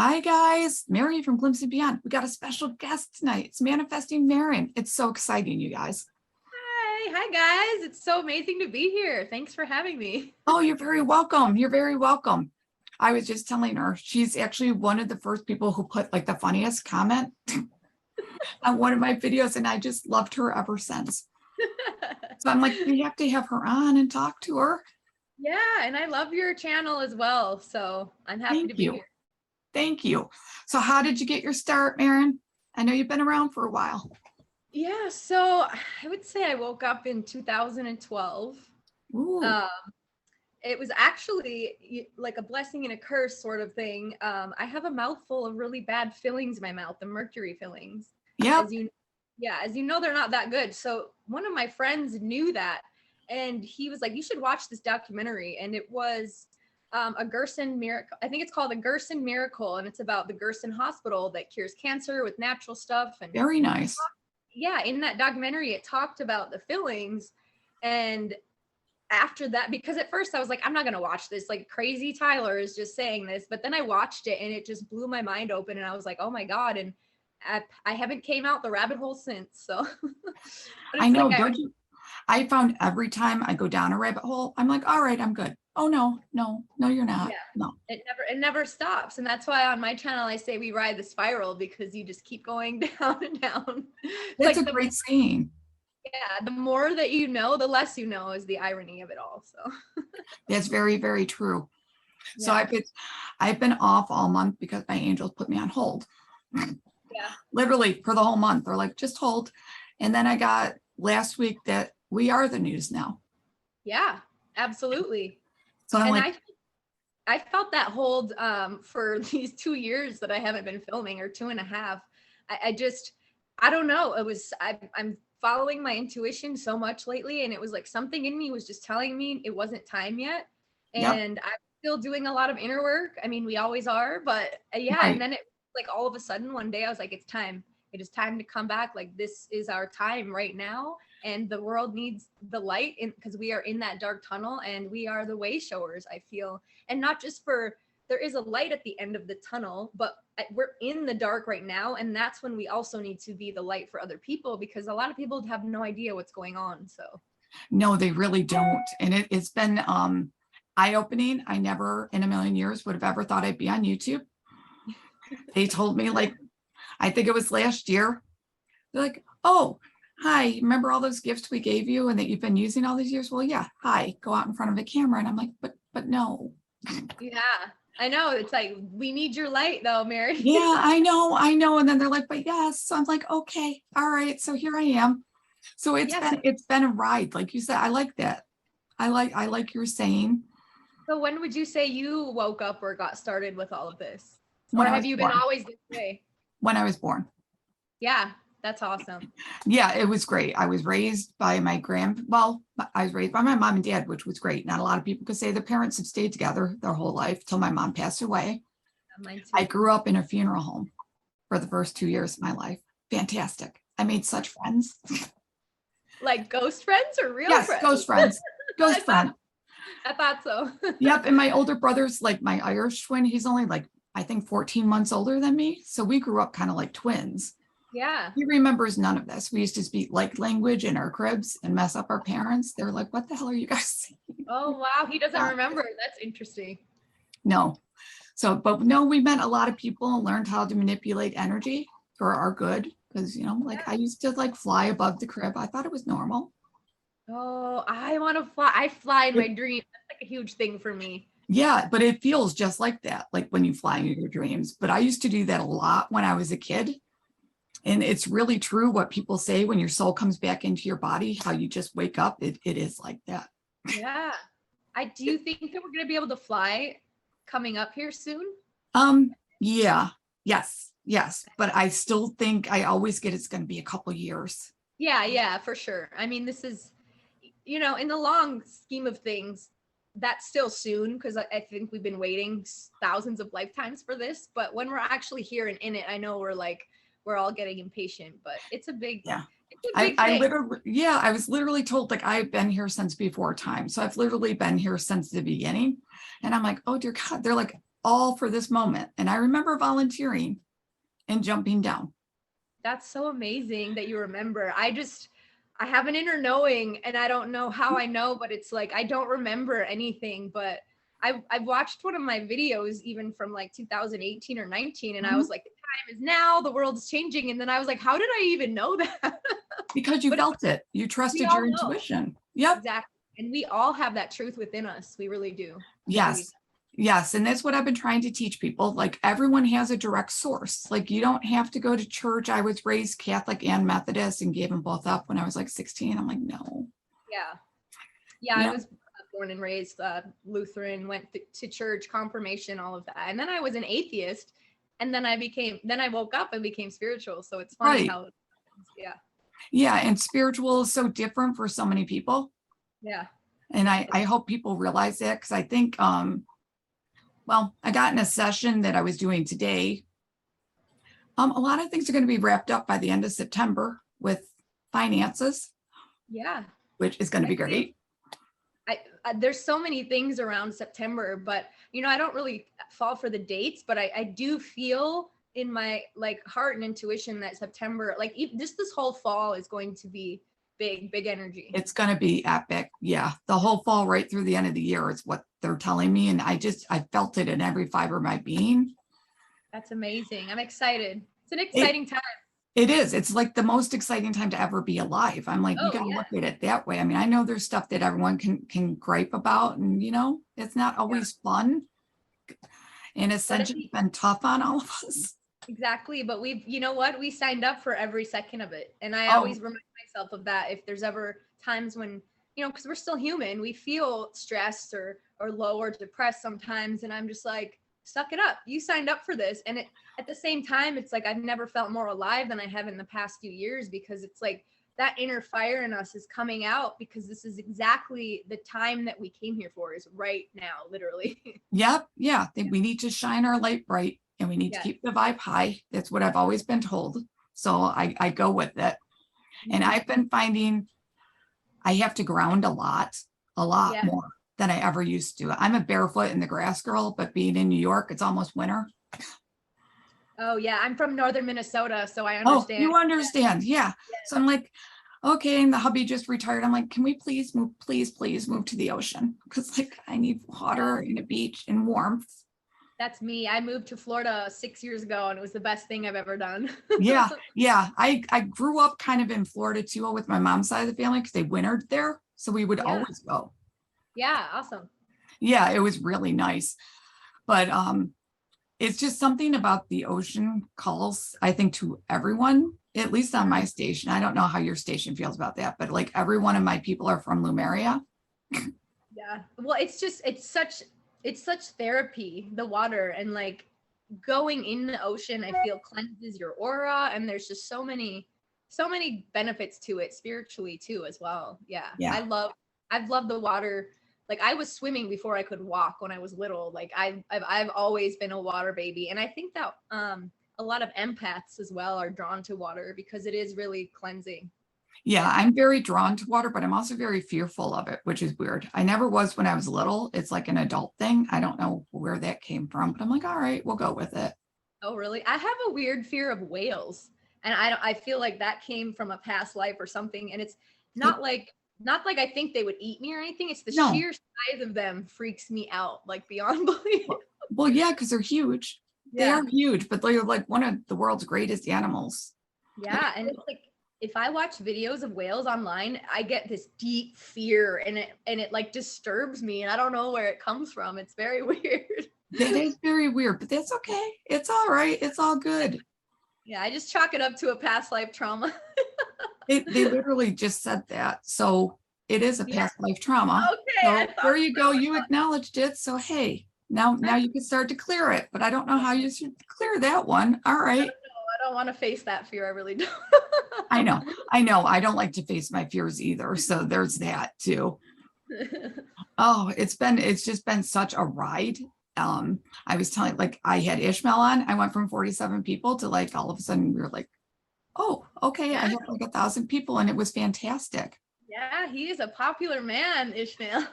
Hi guys, Mary from Glimpse and Beyond. We got a special guest tonight. It's Manifesting Marin. It's so exciting, you guys. Hi guys. It's so amazing to be here. Thanks for having me. Oh, you're very welcome. You're very welcome. I was just telling her, she's actually one of the first people who put like the funniest comment on one of my videos, and I just loved her ever since. So I'm like, we have to have her on and talk to her. Yeah, and I love your channel as well. So I'm happy to be here. Thank you. So how did you get your start, Marin? I know you've been around for a while. Yeah, so I would say I woke up in 2012. It was actually like a blessing and a curse sort of thing. I have a mouthful of really bad fillings in my mouth, the mercury fillings. Yeah. As you know, they're not that good. So one of my friends knew that, and he was like, you should watch this documentary. And it was a Gerson miracle. I think it's called The Gerson Miracle, and it's about the Gerson Hospital that cures cancer with natural stuff. And very nice. Yeah, in that documentary, it talked about the fillings. And after that, because at first I was like, I'm not gonna watch this, like crazy Tyler is just saying this, but then I watched it and it just blew my mind open, and I was like, oh my God. And I haven't came out the rabbit hole since. So I know, don't you? I found every time I go down a rabbit hole, I'm like, all right, I'm good. Oh no, you're not. Yeah, no, it never stops. And that's why on my channel I say we ride the spiral, because you just keep going down and down. That's like a great saying. Yeah, the more that you know, the less you know, is the irony of it all. So that's very, very true. Yeah. So I've been off all month because my angels put me on hold. Yeah. Literally for the whole month. They're like, just hold. And then I got last week that we are the news now. Yeah, absolutely. So I'm like, I felt that hold for these 2 years that I haven't been filming, or 2.5. I don't know. I'm following my intuition so much lately, and it was like something in me was just telling me it wasn't time yet. And yep. I'm still doing a lot of inner work. I mean, we always are, but yeah. Right. And then it like all of a sudden one day I was like, it's time. It is time to come back. Like, this is our time right now. And the world needs the light, because we are in that dark tunnel, and we are the way showers, I feel. And not just for, there is a light at the end of the tunnel, but we're in the dark right now. And that's when we also need to be the light for other people, because a lot of people have no idea what's going on. So no, they really don't. And it's been eye-opening. I never in a million years would have ever thought I'd be on YouTube. They told me, like, I think it was last year, they're like, oh, hi, remember all those gifts we gave you and that you've been using all these years? Well, yeah, hi, go out in front of a camera. And I'm like, but no. Yeah, I know. It's like, we need your light though, Mary. Yeah, I know. And then they're like, but yes. So I'm like, okay, all right. So here I am. So it's been a ride. Like you said, I like that. I like your saying. So when would you say you woke up or got started with all of this? Or have you been always this way? When I was born. Yeah, that's awesome. Yeah, it was great. I was raised by I was raised by my mom and dad, which was great. Not a lot of people could say their parents have stayed together their whole life till my mom passed away. Mine too. I grew up in a funeral home for the first 2 years of my life. Fantastic. I made such friends. Like ghost friends or real friends? Yes, ghost friends. Ghost friends. I thought so. Yep. And my older brother's like my Irish twin. He's only like, I think 14 months older than me. So we grew up kind of like twins. Yeah. He remembers none of this. We used to speak like language in our cribs and mess up our parents. They're like, what the hell are you guys saying? Oh, wow. He doesn't remember. That's interesting. No. So, but no, we met a lot of people and learned how to manipulate energy for our good. Because, I used to like fly above the crib. I thought it was normal. Oh, I want to fly. I fly in my dreams. That's like a huge thing for me. Yeah, but it feels just like that, like when you fly in your dreams. But I used to do that a lot when I was a kid. And it's really true what people say when your soul comes back into your body, how you just wake up. It is like that. Yeah. Do you think that we're going to be able to fly coming up here soon? Yeah. Yes. But I still think I always get it's going to be a couple years. Yeah, for sure. I mean, this is, in the long scheme of things, that's still soon, because I think we've been waiting thousands of lifetimes for this. But when we're actually here and in it, I know we're all getting impatient, but it's a big, I was literally told, like, I've been here since before time. So I've literally been here since the beginning. And I'm like, oh dear God, they're like, all for this moment. And I remember volunteering and jumping down. That's so amazing that you remember. I have an inner knowing, and I don't know how I know, but it's like I don't remember anything. But I've watched one of my videos even from like 2018 or 19, and I was like, the time is now, the world is changing. And then I was like, how did I even know that? Because you But felt it. You we trusted all your know. intuition. Yep. Exactly. And we all have that truth within us. We really do. Yes. Yes. And that's what I've been trying to teach people. Like everyone has a direct source. Like you don't have to go to church. I was raised Catholic and Methodist and gave them both up when I was like 16. I'm like, no. Yeah. Yeah. I was born and raised Lutheran, went to church, confirmation, all of that. And then I was an atheist. And then I woke up and became spiritual. So it's funny how, yeah. Yeah. And spiritual is so different for so many people. Yeah. And I hope people realize that, because I think, well, I got in a session that I was doing today. A lot of things are going to be wrapped up by the end of September with finances. Yeah. Which is going to be great. There's so many things around September, but I don't really fall for the dates, but I do feel in my like heart and intuition that September, like just this whole fall is going to be big energy. It's going to be epic. Yeah. The whole fall right through the end of the year is what they're telling me. And I felt it in every fiber of my being. That's amazing. I'm excited. It's an exciting time. It is. It's like the most exciting time to ever be alive. I'm like, you got to look at it that way. I mean, I know there's stuff that everyone can gripe about, and it's not always fun. And essentially been tough on all of us. Exactly. But we signed up for every second of it. And I always remind myself of that. If there's ever times when, because we're still human, we feel stressed or low or depressed sometimes. And I'm just like, suck it up. You signed up for this. And at the same time, it's like, I've never felt more alive than I have in the past few years, because it's like that inner fire in us is coming out, because this is exactly the time that we came here for, is right now, literally. Yep. Yeah. I think we need to shine our light bright, and we need to keep the vibe high. That's what I've always been told. So I go with it. And I've been finding I have to ground a lot more than I ever used to. I'm a barefoot in the grass girl, but being in New York, it's almost winter. Oh yeah. I'm from northern Minnesota, so I understand. Oh, you understand. Yeah. So I'm like, okay. And the hubby just retired. I'm like, can we please move to the ocean? Because like I need water and a beach and warmth. That's me. I moved to Florida 6 years ago, and it was the best thing I've ever done. Yeah. I grew up kind of in Florida too, with my mom's side of the family, because they wintered there. So we would always go. Yeah. Awesome. Yeah, it was really nice. But it's just something about the ocean calls, I think, to everyone, at least on my station. I don't know how your station feels about that, but like every one of my people are from Lumeria. Yeah. Well, it's such therapy, the water, and like going in the ocean, I feel cleanses your aura, and there's just so many benefits to it spiritually too as well. Yeah. I've loved the water. Like I was swimming before I could walk when I was little. Like I've always been a water baby, and I think that a lot of empaths as well are drawn to water because it is really cleansing. Yeah, I'm very drawn to water, but I'm also very fearful of it, which is weird. I never was when I was little. It's like an adult thing. I don't know where that came from, but I'm like, all right, we'll go with it. Oh, really? I have a weird fear of whales, and I feel like that came from a past life or something. And it's not like I think they would eat me or anything. It's the sheer size of them freaks me out, like beyond belief. Well, yeah, because they're huge. Yeah. They are huge, but they're like one of the world's greatest animals. Yeah, and it's like if I watch videos of whales online, I get this deep fear, and it like disturbs me, and I don't know where it comes from. It's very weird. That is very weird, but that's okay. It's all right. It's all good. Yeah, I just chalk it up to a past life trauma. They literally just said that. So it is a past life trauma. Okay. So there you go. You acknowledged it. So hey, now you can start to clear it, but I don't know how you should clear that one. All right. I don't want to face that fear. I really don't. I know. I don't like to face my fears either. So there's that too. Oh, it's just been such a ride. I was telling, like, I had Ishmael on. I went from 47 people to like all of a sudden we were like, oh, okay, I have like 1,000 people, and it was fantastic. Yeah, he is a popular man, Ishmael.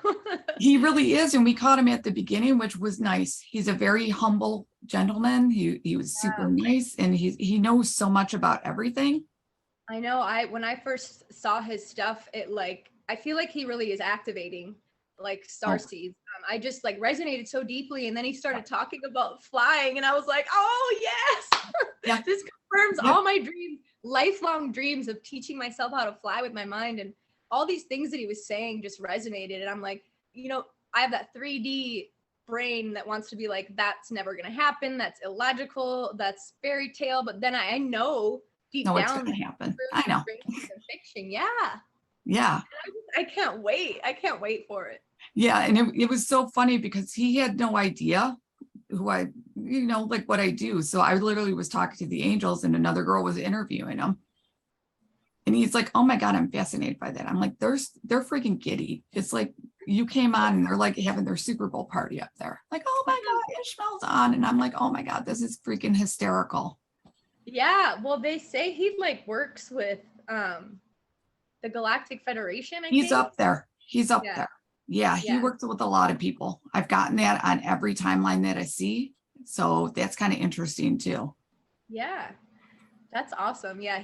He really is. And we caught him at the beginning, which was nice. He's a very humble gentleman. He was super nice, and he knows so much about everything. I know. When I first saw his stuff, I feel like he really is activating like Starseeds. I just like resonated so deeply, and then he started talking about flying, and I was like, oh yes, Yeah. this confirms all my dreams, lifelong dreams of teaching myself how to fly with my mind, and all these things that he was saying just resonated. And I'm like, I have that 3D brain that wants to be like, that's never gonna happen. That's illogical. That's fairy tale. But then I know deep No, it's down, gonna happen. I know. fiction. Yeah. Yeah. I can't wait. I can't wait for it. Yeah. And it was so funny because he had no idea who I, like what I do. So I literally was talking to the angels, and another girl was interviewing him. And he's like, oh my God, I'm fascinated by that. I'm like, they're freaking giddy. It's like you came on and they're like having their Super Bowl party up there. Like, oh my God, Ishmael's on. And I'm like, oh my God, this is freaking hysterical. Yeah. Well, they say he like works with the Galactic Federation. He's up there. He's up Yeah. there. Yeah, he works with a lot of people. I've gotten that on every timeline that I see. So that's kind of interesting too. Yeah. That's awesome. Yeah.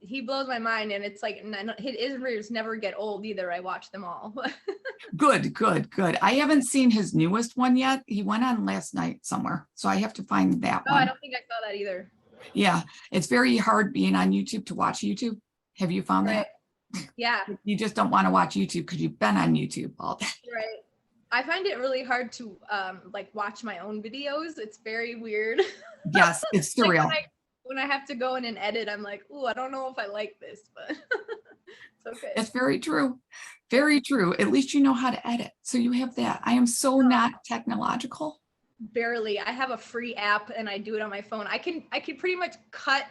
He blows my mind, and it's like his interviews never get old either. I watch them all. Good. I haven't seen his newest one yet. He went on last night somewhere, so I have to find that one. I don't think I saw that either. Yeah, it's very hard being on YouTube to watch YouTube. Have you found that? Yeah. You just don't want to watch YouTube because you've been on YouTube all day. Right. I find it really hard to like watch my own videos. It's very weird. Yes, it's surreal. Like when I have to go in and edit, I'm like, oh, I don't know if I like this, but it's okay. It's very true. Very true. At least you know how to edit. So you have that. I am so not technological. Barely. I have a free app and I do it on my phone. I can pretty much cut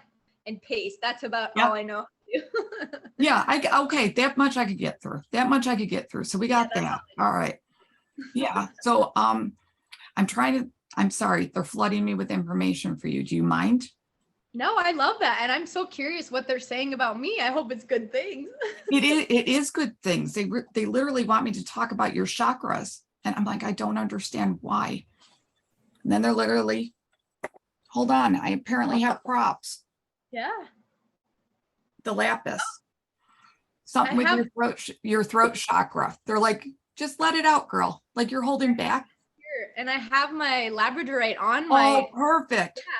and paste. That's about all I know. Yeah, okay, that much I could get through. So we got that. All right. Yeah. So I'm sorry, they're flooding me with information for you. Do you mind? No, I love that. And I'm so curious what they're saying about me. I hope it's good things. It is good things. They literally want me to talk about your chakras. And I'm like, I don't understand why. And then they're literally, hold on, I apparently have props. Yeah. The lapis. Something with your throat chakra. They're like, just let it out, girl. Like you're holding back. And I have my labradorite on my. Oh, perfect. Yeah,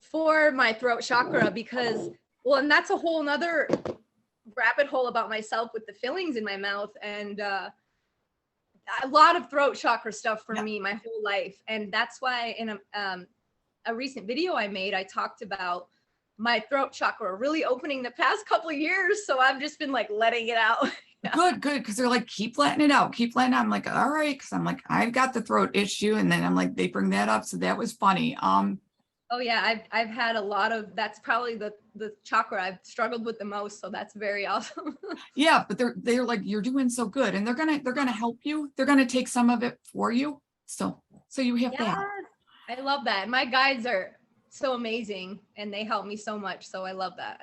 for my throat chakra because, well, and that's a whole nother rabbit hole about myself with the fillings in my mouth, and a lot of throat chakra stuff for me my whole life. And that's why in a recent video I made, I talked about my throat chakra really opening the past couple of years. So I've just been like letting it out. Good. Because they're like, keep letting it out. I'm like, all right. Because I'm like, I've got the throat issue. And then I'm like, they bring that up. So that was funny. Oh yeah, I've had a lot of, that's probably the chakra I've struggled with the most. So that's very awesome. Yeah, but they're like, you're doing so good. And they're gonna help you. They're gonna take some of it for you. So you have that. I love that. My guides are so amazing and they help me so much. So I love that.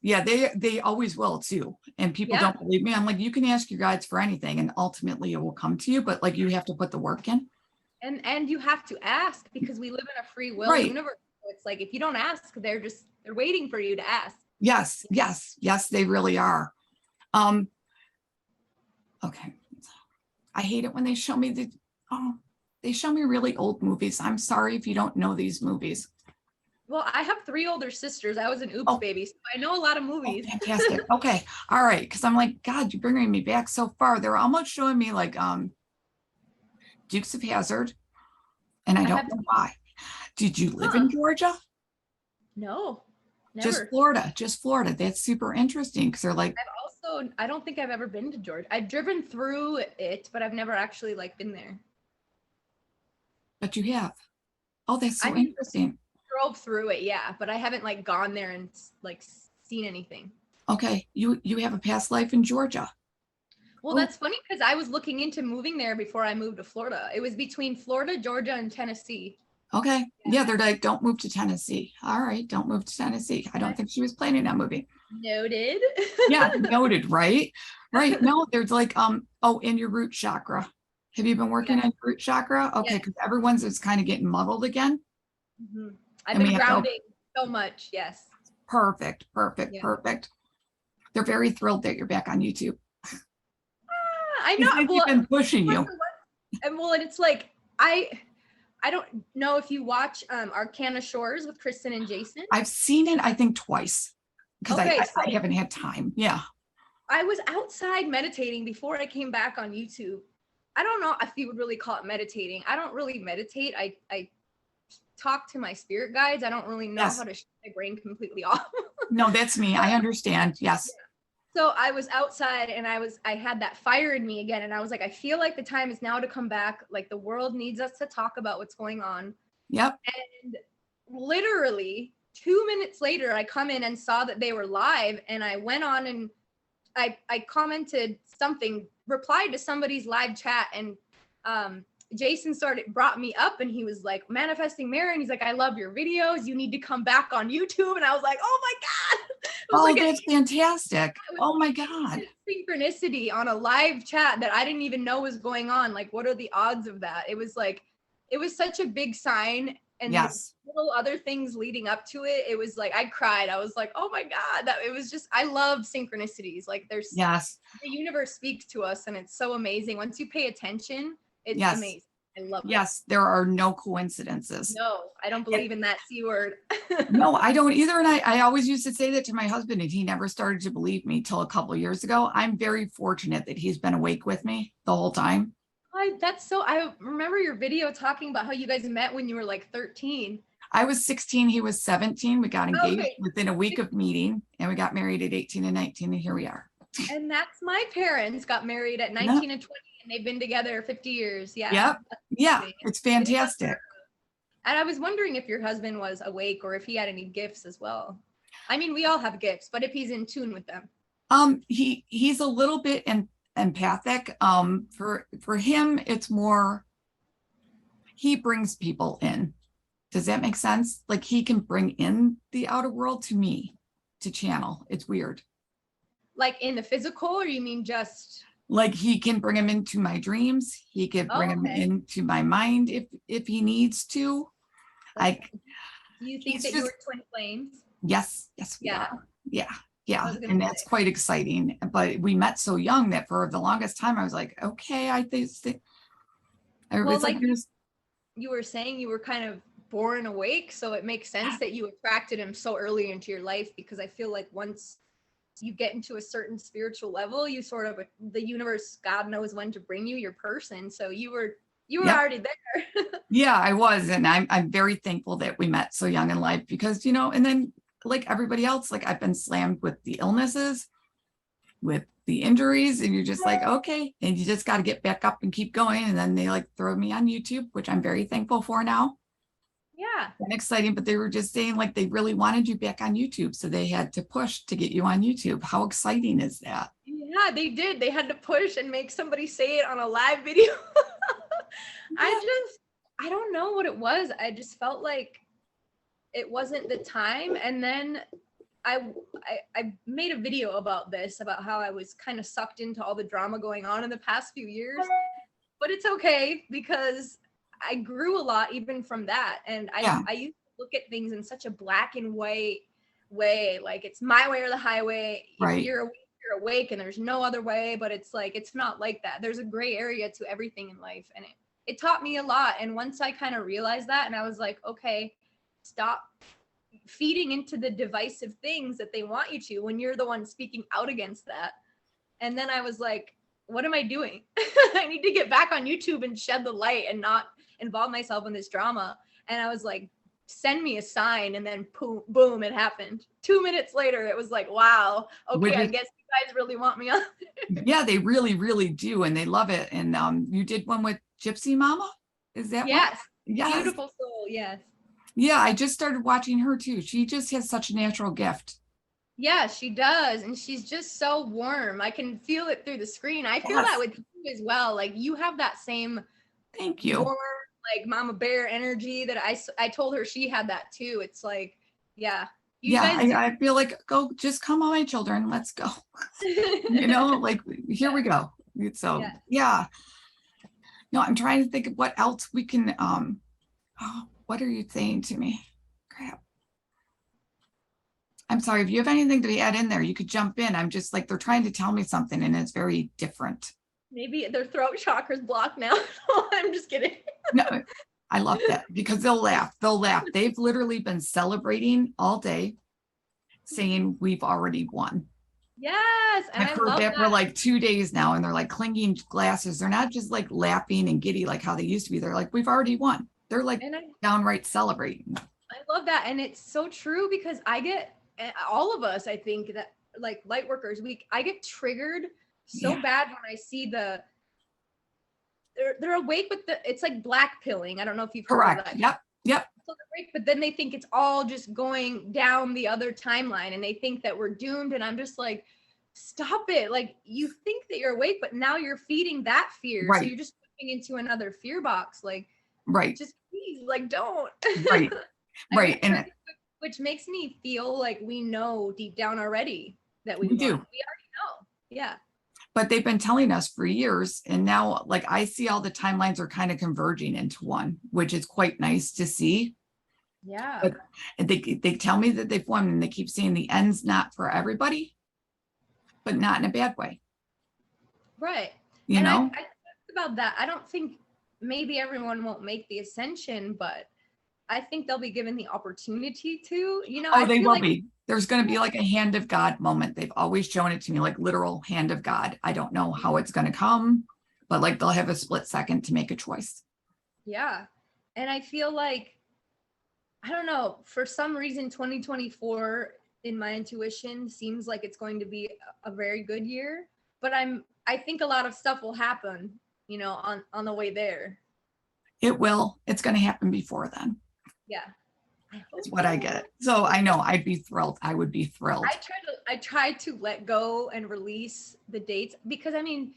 Yeah, they always will too. And people don't believe me. I'm like, you can ask your guides for anything and ultimately it will come to you, but like you have to put the work in. And you have to ask because we live in a free will universe. So it's like, if you don't ask, they're waiting for you to ask. Yes, they really are. Okay. I hate it when they show me they show me really old movies. I'm sorry if you don't know these movies. Well, I have 3 older sisters. I was an oops baby, so I know a lot of movies. Oh, fantastic. Okay. All right. Because I'm like, God, you're bringing me back so far. They're almost showing me like Dukes of Hazzard. And I don't know why. Did you live in Georgia? No, never. Just Florida. That's super interesting because they're like. I don't think I've ever been to Georgia. I've driven through it, but I've never actually like been there. But you have. Oh, that's so interesting. Drove through it, yeah, but I haven't like gone there and like seen anything. Okay, you have a past life in Georgia. Well, that's funny because I was looking into moving there before I moved to Florida. It was between Florida, Georgia, and Tennessee. Okay, yeah, they're like, don't move to Tennessee. All right, don't move to Tennessee. I don't think she was planning on moving. Noted. Yeah, noted, right? Right. No, there's like, oh, in your root chakra. Have you been working Yeah. on your root chakra? Okay, Yeah. because everyone's is kind of getting muddled again. Mhm. I've And we been have to, grounding so much. Yes. perfect, perfect, Yeah. perfect. They're very thrilled that you're back on YouTube. I He know. said they've Well, been pushing you. and it's like I don't know if you watch Arcana Shores with Kristen and Jason. I've seen it, I think, twice because Okay, I so haven't had time. Yeah. I was outside meditating before I came back on YouTube. I don't know if you would really call it meditating. I don't really meditate. I talk to my spirit guides. I don't really know how Yes. to shut my brain completely off. No, that's me. I understand. Yes. So I was outside and I had that fire in me again. And I was like, I feel like the time is now to come back. Like the world needs us to talk about what's going on. Yep. And literally 2 minutes later, I come in and saw that they were live. And I went on and I commented something, replied to somebody's live chat. And Jason brought me up and he was like, Manifesting Mary. And he's like, I love your videos. You need to come back on YouTube. And I was like, oh my God. It was Oh, like that's fantastic. Oh my God. synchronicity on a live chat that I didn't even know was going on. Like, what are the odds of that? It was like, it was such a big sign. And Yes. little other things leading up to it, it was like I cried. I was like, oh my God, that it was just I love synchronicities. Like there's Yes. the universe speaks to us and it's so amazing. Once you pay attention, it's Yes. amazing. I love it. Yes. There are no coincidences. No, I don't believe in that C word. No, I don't either. And I always used to say that to my husband, and he never started to believe me till a couple of years ago. I'm very fortunate that he's been awake with me the whole time. I remember your video talking about how you guys met when you were like 13. I was 16, he was 17. We got engaged Okay. within a week of meeting, and we got married at 18 and 19, and here we are. And that's my parents got married at 19 and 20, and they've been together 50 years. Yeah. Yep. Yeah. It's fantastic. And I was wondering if your husband was awake or if he had any gifts as well. I mean, we all have gifts, but if he's in tune with them. He's a little bit empathic. For him, it's more he brings people in. Does that make sense? Like he can bring in the outer world to me to channel. It's weird. Like in the physical, or you mean just like he can bring him into my dreams. He could bring him into my mind if he needs to. Do you think that you were twin flames? Yes, we Yeah. are. Yeah. And that's quite exciting. But we met so young that for the longest time I was like, okay, I think well, like you were saying, you were kind of born awake, so it makes sense that you attracted him so early into your life, because I feel like once you get into a certain spiritual level, you sort of, the universe, God knows when to bring you your person. So you were already there. Yeah, I was. And I'm very thankful that we met so young in life, because, and then like everybody else, like I've been slammed with the illnesses, with the injuries, and you're just like, okay, and you just got to get back up and keep going. And then they like throw me on YouTube, which I'm very thankful for now. Yeah. And exciting, but they were just saying like they really wanted you back on YouTube, so they had to push to get you on YouTube. How exciting is that? Yeah, they did. They had to push and make somebody say it on a live video. I don't know what it was. I just felt like it wasn't the time. And then I made a video about this, about how I was kind of sucked into all the drama going on in the past few years. But it's okay, because I grew a lot even from that. And I used to look at things in such a black and white way, like it's my way or the highway. Right. If you're awake and there's no other way. But it's like, it's not like that. There's a gray area to everything in life. And it taught me a lot. And once I kind of realized that, and I was like, okay, stop feeding into the divisive things that they want you to when you're the one speaking out against that. And then I was like, what am I doing? I need to get back on YouTube and shed the light and not involve myself in this drama. And I was like, send me a sign. And then boom, it happened. 2 minutes later, it was like, wow, okay, I guess you guys really want me on. Yeah, they really, really do. And they love it. And you did one with Gypsy Mama? Is that yes. One? Yes. Beautiful soul, yes. Yeah, I just started watching her too. She just has such a natural gift. Yeah, she does. And she's just so warm. I can feel it through the screen. I feel that with you as well. Like you have that same Thank you. warm, like Mama Bear energy that I told her she had that too. It's like, yeah, You Yeah, guys I feel like, go, just come on, my children, let's go. You know, like, here we go. So, Yeah. yeah. No, I'm trying to think of what else we can, oh, what are you saying to me? Crap. I'm sorry, if you have anything to add in there, you could jump in. I'm just like, they're trying to tell me something and it's very different. Maybe their throat chakra's blocked now. I'm just kidding. No, I love that because they'll laugh. They'll laugh. They've literally been celebrating all day, saying we've already won. Yes, and I've I heard love that for that. like 2 days now, and they're like clinking glasses. They're not just like laughing and giddy like how they used to be. They're like, we've already won. They're like And downright celebrating. I love that. And it's so true because I get, all of us, I think that like light workers, I get triggered so Yeah. bad when I see they're awake with it's like black pilling. I don't know if you've heard of Correct. that. Yep. Yep. So they're awake, but then they think it's all just going down the other timeline and they think that we're doomed. And I'm just like, stop it. Like you think that you're awake, but now you're feeding that fear. Right. So you're just putting into another fear box. Like, Right. just please, like, don't. Right. Right. And which makes me feel like we know deep down already that we do. We already know. Yeah. But they've been telling us for years. And now, like, I see all the timelines are kind of converging into one, which is quite nice to see. Yeah. But they tell me that they've won, and they keep saying the end's not for everybody, but not in a bad way. Right. You and know? I talked about that. I don't think maybe everyone won't make the ascension, but I think they'll be given the opportunity to, you know. Oh, I they feel will like be. There's going to be like a hand of God moment. They've always shown it to me, like literal hand of God. I don't know how it's going to come, but like they'll have a split second to make a choice. Yeah. And I feel like, I don't know, for some reason, 2024 in my intuition seems like it's going to be a very good year, but I think a lot of stuff will happen, you know, on the way there. It will. It's going to happen before then. Yeah. That's what I get. So I know I'd be thrilled. I would be thrilled. I try to let go and release the dates because I mean,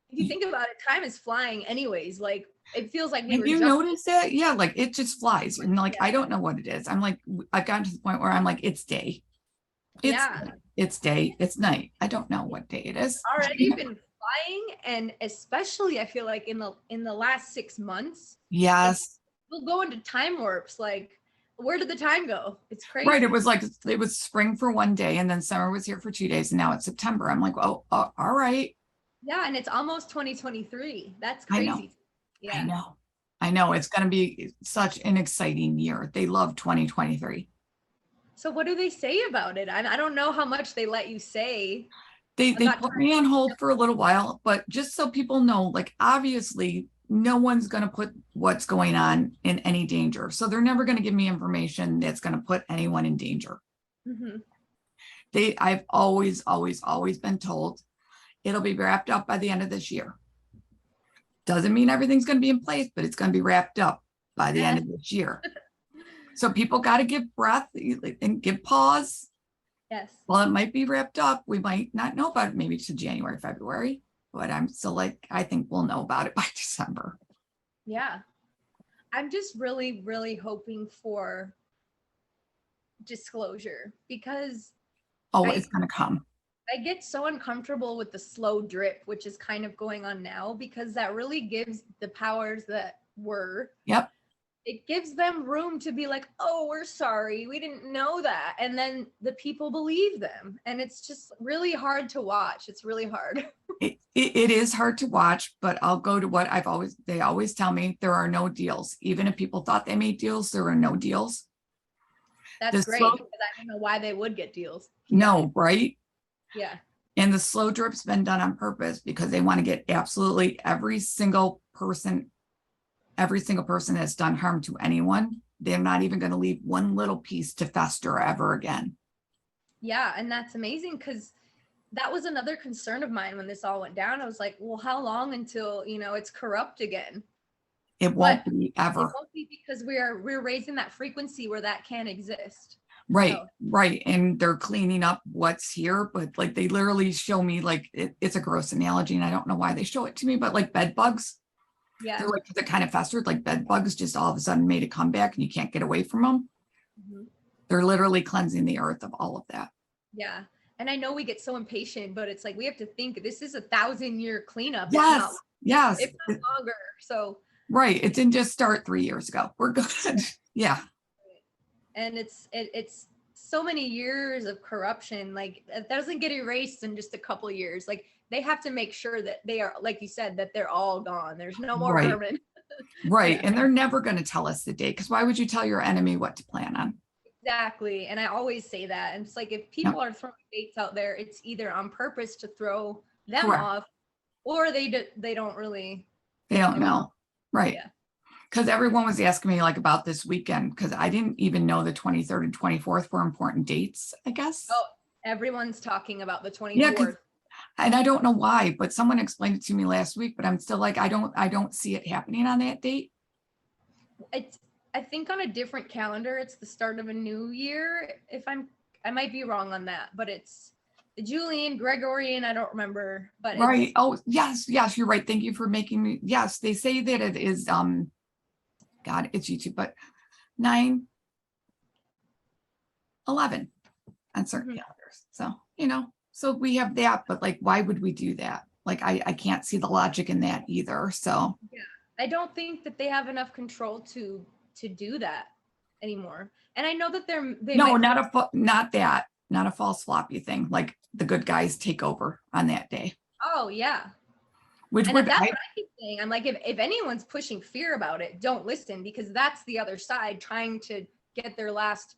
if you think about it, time is flying anyways. Like it feels like we Have were you just noticed that? Yeah, like it just flies. And like I don't know what it is. I'm like, I've gotten to the point where I'm like, it's day. It's day, it's night. I don't know what day it is. Already been flying, and especially I feel like in the last 6 months. Yes. We'll go into time warps. Like, where did the time go? It's crazy. Right. It was like it was spring for one day, and then summer was here for 2 days, and now it's September. I'm like, oh, all right. Yeah, and it's almost 2023. That's crazy. I know. Yeah. I know. It's going to be such an exciting year. They love 2023. So what do they say about it? I don't know how much they let you say. They put me on hold for a little while, but just so people know, like obviously no one's going to put what's going on in any danger. So they're never going to give me information that's going to put anyone in danger. Mm-hmm. I've always been told it'll be wrapped up by the end of this year. Doesn't mean everything's going to be in place, but it's going to be wrapped up by the end of this year. So people got to give breath and give pause. Yes. Well, it might be wrapped up. We might not know about it maybe to January, February, but I'm still like, I think we'll know about it by December. Yeah. I'm just really, really hoping for disclosure because it's going to come. I get so uncomfortable with the slow drip, which is kind of going on now, because that really gives the powers that were. Yep. It gives them room to be like, oh, we're sorry. We didn't know that. And then the people believe them. And it's just really hard to watch. It's really hard. It is hard to watch, but I'll go to what they always tell me, there are no deals. Even if people thought they made deals, there are no deals. That's great because I don't know why they would get deals. No, right? Yeah. And the slow drip's been done on purpose because they want to get absolutely every single person that's done harm to anyone. They're not even going to leave one little piece to fester ever again. Yeah. And that's amazing because that was another concern of mine when this all went down. I was like, well, how long until, it's corrupt again? It won't be ever. It won't be because we're raising that frequency where that can't exist. Right. Right. And they're cleaning up what's here, but like they literally show me like it's a gross analogy and I don't know why they show it to me, but like bed bugs. Yeah. They're kind of festered, like bed bugs just all of a sudden made a comeback and you can't get away from them. Mm-hmm. They're literally cleansing the earth of all of that. Yeah. And I know we get so impatient, but it's like we have to think this is 1,000-year cleanup. Yes. Yes. If not longer. So right. It didn't just start 3 years ago. We're good. Yeah. And it's so many years of corruption. Like that doesn't get erased in just a couple of years. Like they have to make sure that they are, like you said, that they're all gone. There's no more Right. vermin. Right. Yeah. And they're never going to tell us the date, because why would you tell your enemy what to plan on? Exactly. And I always say that. And it's like if people are throwing dates out there, it's either on purpose to throw them Correct. off, or they don't really. They don't know. Right. Yeah. Because everyone was asking me like about this weekend, because I didn't even know the 23rd and 24th were important dates, I guess. Oh, everyone's talking about the 24th. Yeah, and I don't know why, but someone explained it to me last week, but I'm still like, I don't see it happening on that date. I think on a different calendar, it's the start of a new year. I might be wrong on that, but it's the Julian, Gregorian, I don't remember, but right. Oh, yes, you're right. Thank you for making me. Yes, they say that it is, God, it's YouTube, but 9/11 on certain calendars. So, so we have that, but like, why would we do that? Like, I can't see the logic in that either. So yeah, I don't think that they have enough control to do that anymore. And I know that not a false floppy thing. Like the good guys take over on that day. Oh yeah. That's what I keep saying. I'm like, if anyone's pushing fear about it, don't listen, because that's the other side trying to get their last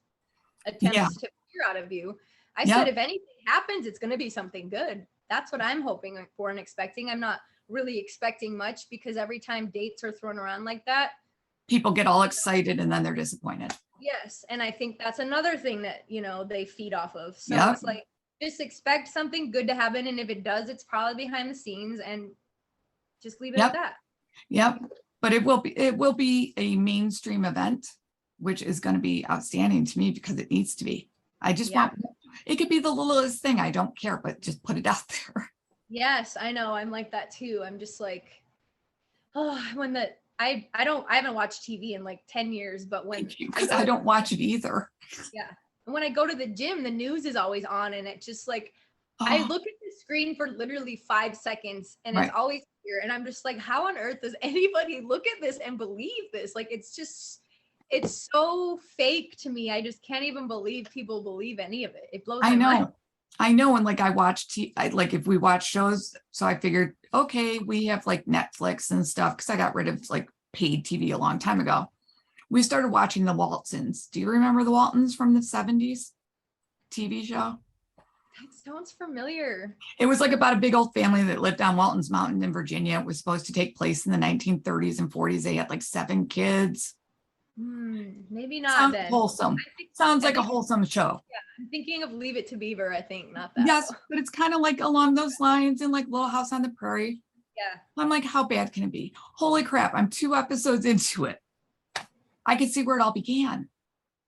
attempts to fear out of you. I said, if anything happens, it's going to be something good. That's what I'm hoping for and expecting. I'm not really expecting much, because every time dates are thrown around like that, people get all excited and then they're disappointed. Yes. And I think that's another thing that, they feed off of. So it's like, just expect something good to happen. And if it does, it's probably behind the scenes, and just leave it at that. Yep. But it will be a mainstream event, which is going to be outstanding to me, because it needs to be. I just want, it could be the littlest thing. I don't care, but just put it out there. Yes, I know. I'm like that too. I'm just like, oh, I haven't watched TV in like 10 years, but because I don't watch it either. Yeah. And when I go to the gym, the news is always on, and it just like, I look at the screen for literally 5 seconds, and it's always here. And I'm just like, how on earth does anybody look at this and believe this? Like, it's so fake to me. I just can't even believe people believe any of it. It blows my mind. I know. And like I watch like if we watch shows, so I figured, okay, we have like Netflix and stuff, because I got rid of like paid TV a long time ago. We started watching the Waltons. Do you remember the Waltons from the 70s TV show? That sounds familiar. It was like about a big old family that lived on Walton's Mountain in Virginia. It was supposed to take place in the 1930s and 40s. They had like 7 kids. Maybe not. Sounds then wholesome. Sounds like a wholesome show. Yeah, I'm thinking of Leave It to Beaver. I think not that. Yes, but it's kind of like along those lines, and like Little House on the Prairie. Yeah. I'm like, how bad can it be? Holy crap! I'm 2 episodes into it. I could see where it all began.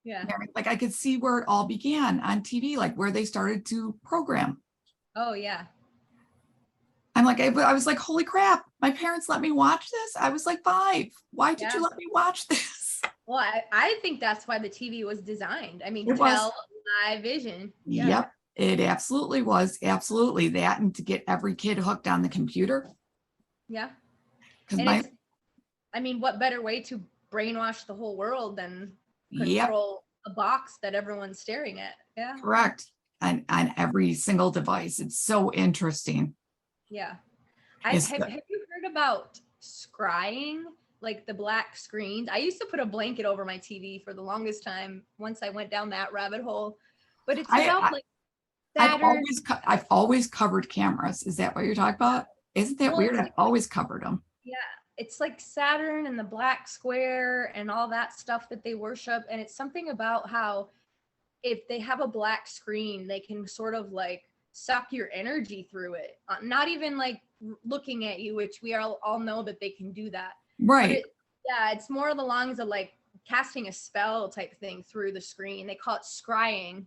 Yeah. Like I could see where it all began on TV, like where they started to program. Oh yeah. I'm like, I was like, holy crap! My parents let me watch this. I was like 5. Why did you let me watch this? Well, I think that's why the TV was designed. I mean, live vision. Yeah. Yep, it absolutely was. Absolutely that, and to get every kid hooked on the computer. Yeah. Because I mean, what better way to brainwash the whole world than control a box that everyone's staring at? Yeah. Correct. And on every single device. It's so interesting. Yeah. Have you heard about scrying? Like the black screens. I used to put a blanket over my TV for the longest time once I went down that rabbit hole. But it's about like Saturn. I've always covered cameras. Is that what you're talking about? Isn't that weird? I've always covered them. Yeah. It's like Saturn and the black square and all that stuff that they worship. And it's something about how if they have a black screen, they can sort of like suck your energy through it. Not even like looking at you, which we all know that they can do that. Right. It's more the lines of like casting a spell type thing through the screen. They call it scrying.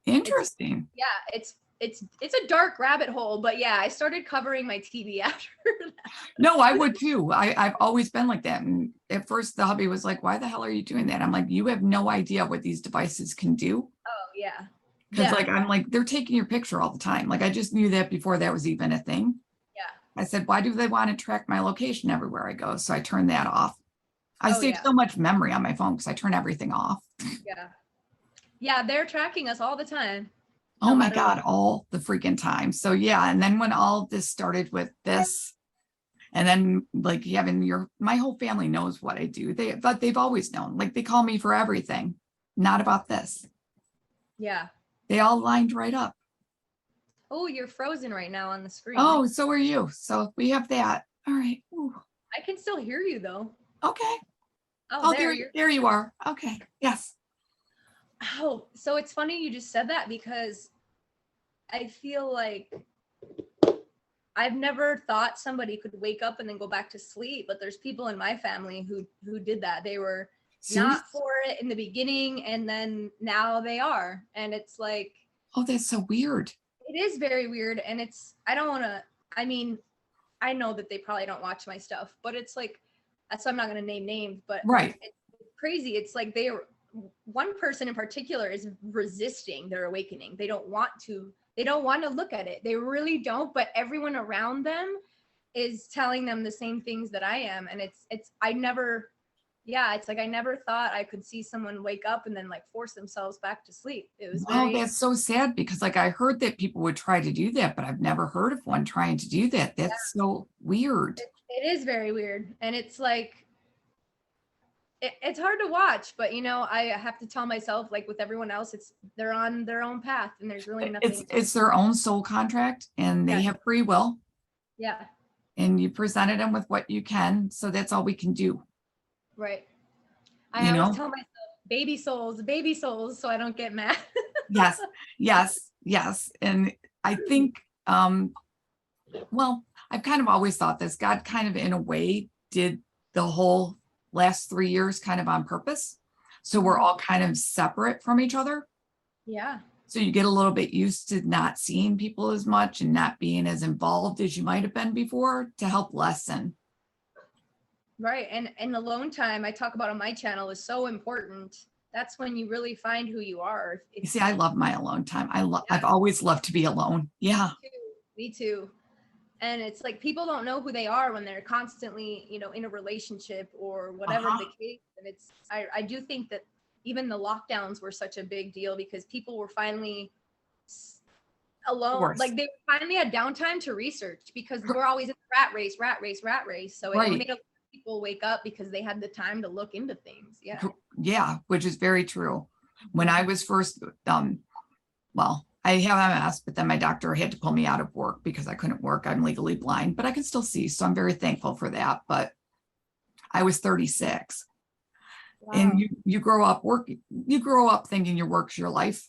Interesting. It's it's a dark rabbit hole, but yeah, I started covering my TV after that. No, I would too. I've always been like that. And at first the hubby was like, why the hell are you doing that? I'm like, you have no idea what these devices can do. Oh yeah. Because Yeah. like, I'm like, they're taking your picture all the time. Like I just knew that before that was even a thing. Yeah. I said, why do they want to track my location everywhere I go? So I turned that off. I Oh, save yeah. so much memory on my phone because I turn everything off. Yeah. Yeah, they're tracking us all the time. Oh No my matter God, what. all the freaking time. So yeah, and then when all this started with this, and then like having my whole family knows what I do. But they've always known. Like they call me for everything, not about this. Yeah. They all lined right up. Oh, you're frozen right now on the screen. Oh, so are you. So we have that. All right. Ooh. I can still hear you though. Okay. Oh, There you are. Okay. Yes. Oh, so it's funny you just said that because I feel like I've never thought somebody could wake up and then go back to sleep, but there's people in my family who did that. They were not for it in the beginning, and then now they are. And it's like, oh, that's so weird. It is very weird. And I don't want to, I mean, I know that they probably don't watch my stuff, but it's like, so I'm not going to name names, but right. It's crazy. It's like one person in particular is resisting their awakening. They don't want to look at it. They really don't, but everyone around them is telling them the same things that I am. And it's like I never thought I could see someone wake up and then like force themselves back to sleep. It was that's so sad because like I heard that people would try to do that, but I've never heard of one trying to do that. That's so weird. It is very weird. And it's like, it's hard to watch, but I have to tell myself, like with everyone else, they're on their own path and there's really nothing. It's their own soul contract and they have free will. Yeah. And you presented them with what you can. So that's all we can do. Right. I always tell myself baby souls, so I don't get mad. Yes. And I think, well, I've kind of always thought this. God kind of in a way did the whole last 3 years kind of on purpose. So we're all kind of separate from each other. Yeah. So you get a little bit used to not seeing people as much and not being as involved as you might have been before to help lessen. Right. And alone time I talk about on my channel is so important. That's when you really find who you are. You see, I love my alone time. I've always loved to be alone. Yeah. Me too. And it's like people don't know who they are when they're constantly, in a relationship or whatever the case. And I do think that even the lockdowns were such a big deal because people were finally alone. Like they finally had downtime to research because we're always in the rat race. So it made people wake up because they had the time to look into things. Yeah, which is very true. When I was first, well, I have MS, but then my doctor had to pull me out of work because I couldn't work. I'm legally blind, but I can still see. So I'm very thankful for that. But I was 36. Wow. And you grow up thinking your work's your life.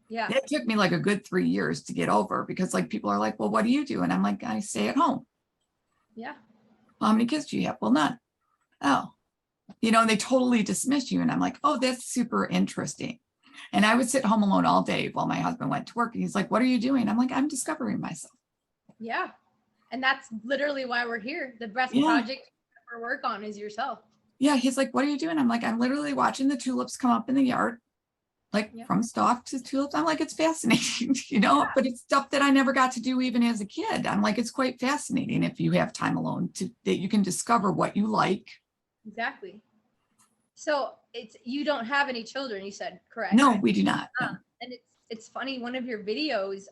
Yeah. It took me like a good 3 years to get over because like people are like, well, what do you do? And I'm like, I stay at home. Yeah. Well, how many kids do you have? Well, none. Oh, and they totally dismiss you. And I'm like, oh, that's super interesting. And I would sit home alone all day while my husband went to work. And he's like, what are you doing? I'm like, I'm discovering myself. Yeah. And that's literally why we're here. The best project you ever work on is yourself. Yeah. He's like, what are you doing? I'm like, I'm literally watching the tulips come up in the yard, like from stalk to tulips. I'm like, it's fascinating, but it's stuff that I never got to do even as a kid. I'm like, it's quite fascinating if you have time alone that you can discover what you like. Exactly. So you don't have any children, you said, correct? No, we do not. No. And it's funny, one of your videos.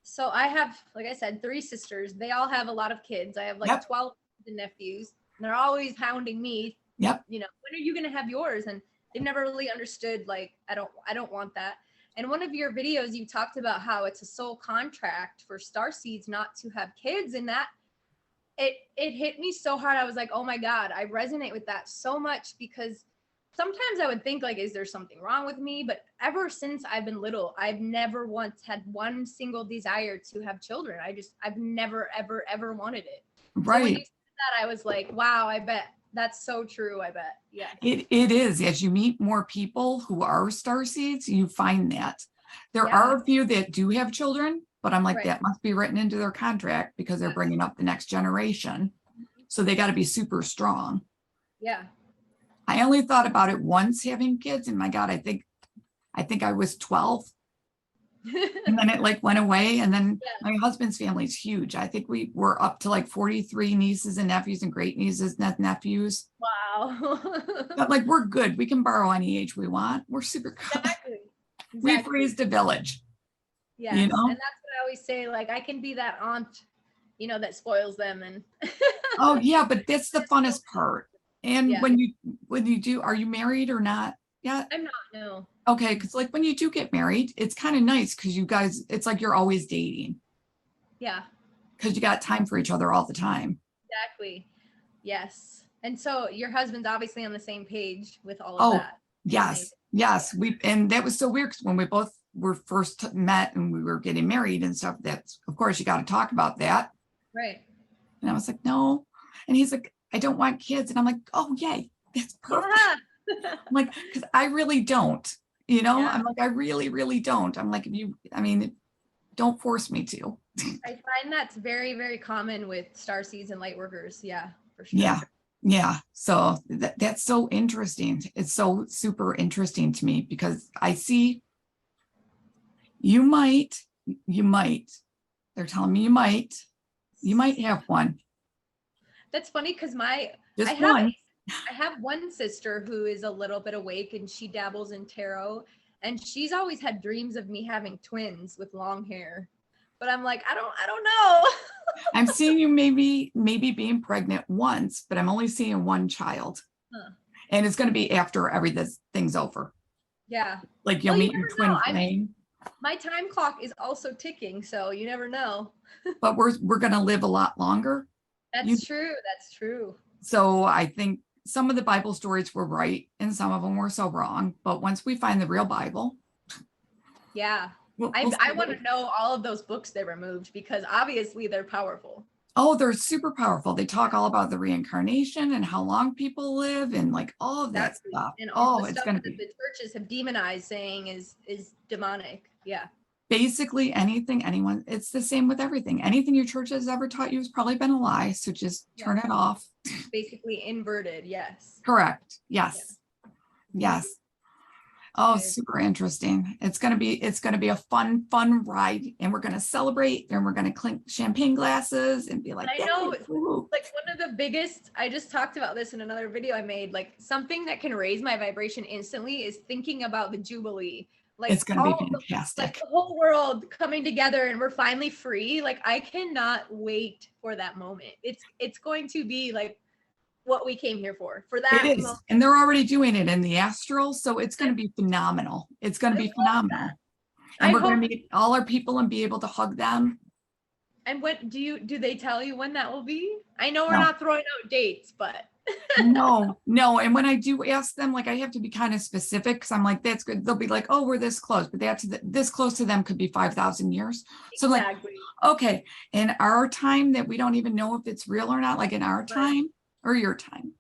So I have, like I said, 3 sisters. They all have a lot of kids. I have like 12 nephews. And they're always hounding me. Yep. When are you going to have yours? And they've never really understood, like, I don't want that. And one of your videos, you talked about how it's a soul contract for Starseeds not to have kids. And that it hit me so hard. I was like, oh my God, I resonate with that so much because sometimes I would think like, is there something wrong with me? But ever since I've been little, I've never once had one single desire to have children. I've never, ever, ever wanted it. Right. So when you said that, I was like, wow, I bet that's so true. I bet. Yeah. It is. As you meet more people who are Starseeds, you find that. There Yeah. are a few that do have children, but I'm like, Right. that must be written into their contract because they're Yes. bringing up the next generation. So they got to be super strong. Yeah. I only thought about it once having kids, and my God, I think I was 12, and then it like went away. And then Yeah. my husband's family is huge. I think we were up to like 43 nieces and nephews and great nieces and nephews. Wow. But like, we're good. We can borrow any age we want. We're super good. Exactly. We've Exactly. raised a village, Yes. you And know? that's what I always say. Like, I can be that aunt, that spoils them. And Oh yeah, but that's the funnest part. And Yeah. when you do, are you married or not yet? I'm not, no. Okay, because like when you do get married, it's kind of nice because you guys, it's like you're always dating Yeah, because you got time for each other all the time. exactly. Yes. And so your husband's obviously on the same page with all of Oh, that. yes, yes. And that was so weird because when we both were first met and we were getting married and stuff, that's, of course, you got to talk about that. Right. And I was like, no. And he's like, I don't want kids. And I'm like, oh, yay, that's perfect. Yeah. I'm like, because I really don't, you know, Yeah. I'm like, I really, really don't. I'm like, if you, I mean, don't force me to. I find that's very, very common with starseeds and light workers. Yeah, for sure. Yeah. Yeah. So that's so interesting. It's so super interesting to me because I see you might, they're telling me you might have one. That's funny because I Just have one. I have one sister who is a little bit awake and she dabbles in tarot, and she's always had dreams of me having twins with long hair. But I'm like, I don't know. I'm seeing you maybe being pregnant once, but I'm only seeing one child. Huh. And it's going to be after everything's over. Yeah. Like you'll Well, you meet your never twin know. flame. My time clock is also ticking, so you never know. But we're going to live a lot longer. That's true. That's true. So I think some of the Bible stories were right and some of them were so wrong. But once we find the real Bible, Yeah. we'll I see want to know all of those books they removed because obviously they're powerful. Oh, they're super powerful. They talk all about the reincarnation and how long people live and like all of that Exactly. stuff. And all Oh, the it's stuff going to that be the churches have demonized, saying is demonic. Yeah. basically anything anyone, it's the same with everything. Anything your church has ever taught you has probably been a lie. So just turn it off. Basically inverted. Yes. Correct. Yes. Yeah. Yes. Oh, Okay. super interesting. It's going to be a fun ride, and we're going to celebrate and we're going to clink champagne glasses and be like, I know, woo. like one of the biggest, I just talked about this in another video I made, like something that can raise my vibration instantly is thinking about the Jubilee. Like It's going to be fantastic. like the whole world coming together and we're finally free. Like I cannot wait for that moment. It's going to be like what we came here for that It is. moment. And they're already doing it in the astral. So it's going to be phenomenal. It's going to be phenomenal. And we're going to meet all our people and be able to hug them. And what do they tell you when that will be? I know we're not throwing out dates, but no. And when I do ask them, like I have to be kind of specific because I'm like, that's good. They'll be like, oh, we're this close, but this close to them could be 5,000 years. So exactly. Like, okay, in our time that we don't even know if it's real or not, like in our time or your time.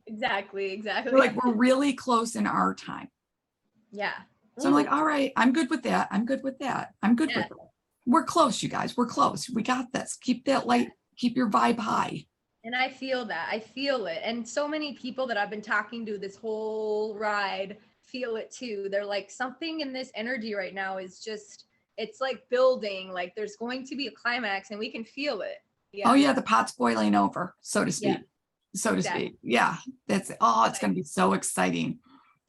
Exactly. Like we're really close in our time. Yeah. So I'm like, all right, I'm good with that. I'm good with that. We're close, you guys. We're close. We got this. Keep that light, keep your vibe high. And I feel that. I feel it. And so many people that I've been talking to this whole ride feel it too. They're like, something in this energy right now is just, it's like building, like there's going to be a climax and we can feel it. Yeah. Oh yeah, the pot's boiling over, so to speak. So to speak. Yeah. It's going to be so exciting.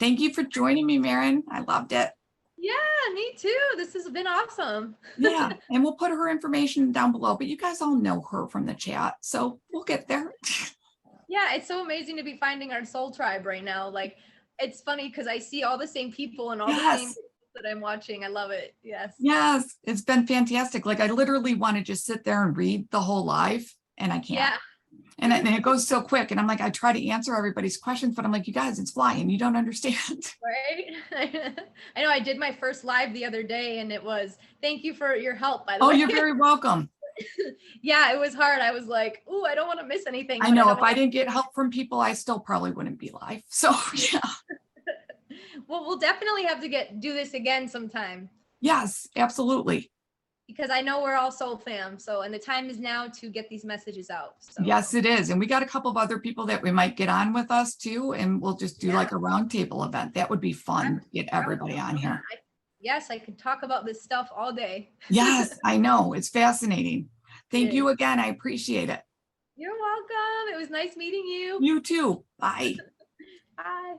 Thank you for joining me, Maren. I loved it. Yeah, me too. This has been awesome. Yeah. And we'll put her information down below, but you guys all know her from the chat. So we'll get there. Yeah, it's so amazing to be finding our soul tribe right now. Like, it's funny because I see all the same people and all the same people that I'm watching. I love it. Yes. Yes. It's been fantastic. Like I literally want to just sit there and read the whole live and I can't. Yeah. And it goes so quick. And I'm like, I try to answer everybody's questions, but I'm like, you guys, it's flying. You don't understand. Right. I know I did my first live the other day and it was, thank you for your help, by the way. Oh, you're very welcome. Yeah, it was hard. I was like, oh, I don't want to miss anything. I know if I didn't get help from people, I still probably wouldn't be live. So yeah. Well, we'll definitely have to do this again sometime. Yes, absolutely. because I know we're all soul fam. So, and the time is now to get these messages out. So, Yes, it is. And we got a couple of other people that we might get on with us too. And we'll just do like a roundtable event. That would be fun. Get everybody on here. Yes, I could talk about this stuff all day. Yes, I know. It's fascinating. Thank It you is. again. I appreciate it. You're welcome. It was nice meeting you. You too. Bye. Bye.